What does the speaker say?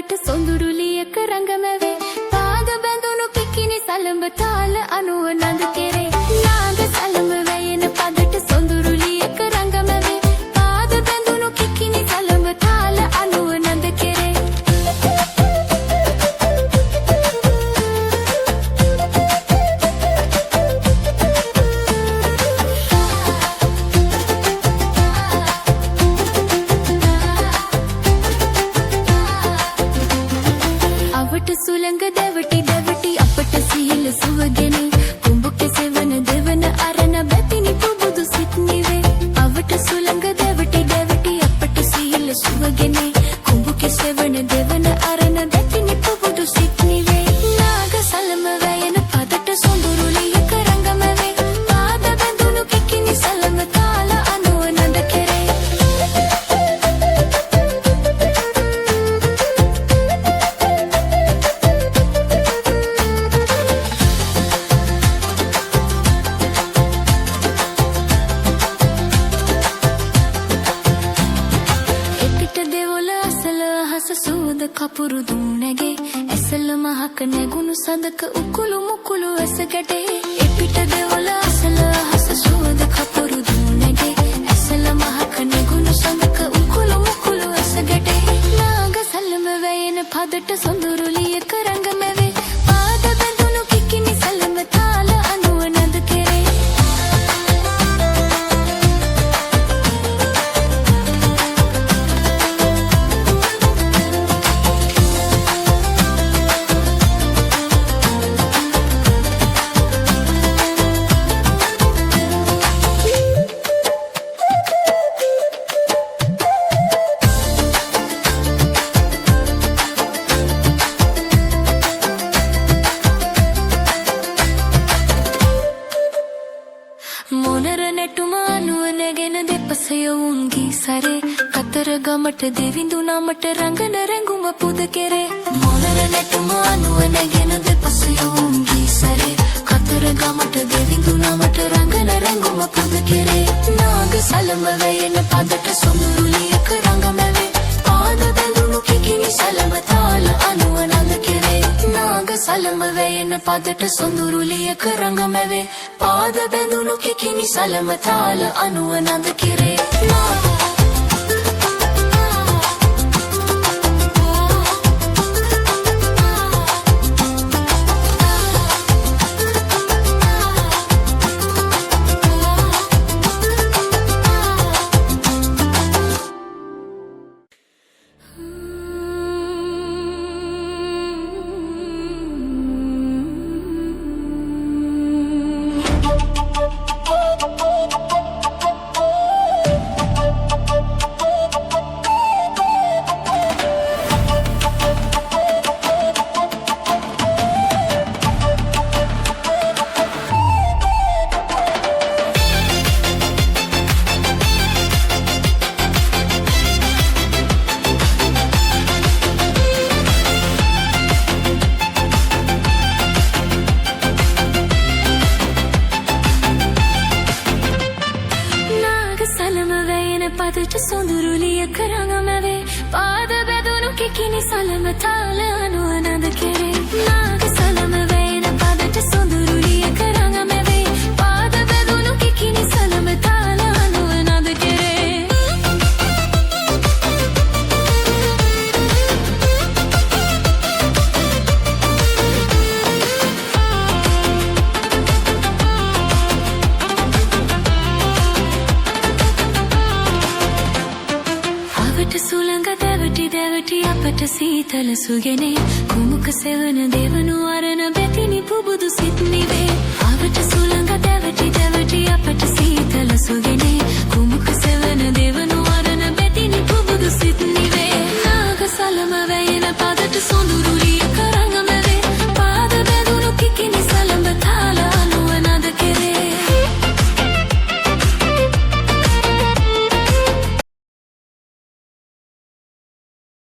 පදට සොඳුරුලියක රංගමැවේ පාද බැඳුණු කිකිනි සලඹ තාල අනුව නඳ කෙරේ නාග සලඹ වැයෙන පදට සොඳුරුලියක රංගමැවේ පාද බැඳුණු කිකිනි සලඹ තාල අනුව නඳ කෙරේ සුළඟ දැවටි දැවටි අපට සිහිල සුවගෙන කුඹුක සෙවන දෙවන අරණ බැතිනි පුබුදු සිත් නිවේ අවට සුළඟ දැවටි දැවටි අපට සිහිල සුවගෙන කුඹුක සෙවන දෙවන අරණ බැතිනි පුබුදු සිත් නිවේ නාග සලම වැයෙන පදට සොඳුරුලියක රංගමැවේ පාද බැඳුණු කිකිනි සලම තාල අනුව නඳ කෙරේ සුවඳ කපුරු දුන්නගේ ඇසල මහක නැගුණු සඳක උකුළු මුකුළු ඇස ගැටේ එපිට දෙවොල අසල අහස සුවඳ කපුරු දුන්නගේ ඇසල මහක නැගුණු සඳක උකුළු මුකුළු ඇස ගැටේ නාග සලම වැයෙන පදට සොඳුරුලියක රංගමැවේ පාද බැඳුණු කිකිනි සලම තාල අනුව නඳ කෙරේ මොනර නැටුම අනුව නැගෙන දෙපසය උන්ගී සරේ කතර ගමට දෙවිඳු නමට රංගන රැඟුම පුද කෙරේ මොනර නැටුම අනුව නැගෙන දෙපසය උන්ගී සරේ කතර ගමට දෙවිඳු නමට රංගන රැඟුම පුද කෙරේ නාග සලම වැයෙන පදට සොඳුරුලියක රංගමැවේ පාද බැඳුණු කිකිනි සලම තාල අනුව නඳ කෙරේ නාග සලම වැයෙන පදට සොඳුරුලියක රංගමැවේ පාද බැඳුණු කිකිනි සලම තාල අනුව නඳ කෙරේ පදට සොඳුරුලියක රංගමැවේ පාද බැඳුණු කිකිනි සලම තාල අනුව නඳ කෙරේ නාග සලම වැයෙන පදට සොඳුරුලියක රංගමැවේ පාද බැඳුණු කිකිනි සලම තාල අනුව නඳ කෙරේ සුළඟ දැවටි දැවටි අපට සීතල සුගෙනේ කුමුක සෙවන දෙවනු අරණ බැතිනි පුබුදු සිත් නිවේ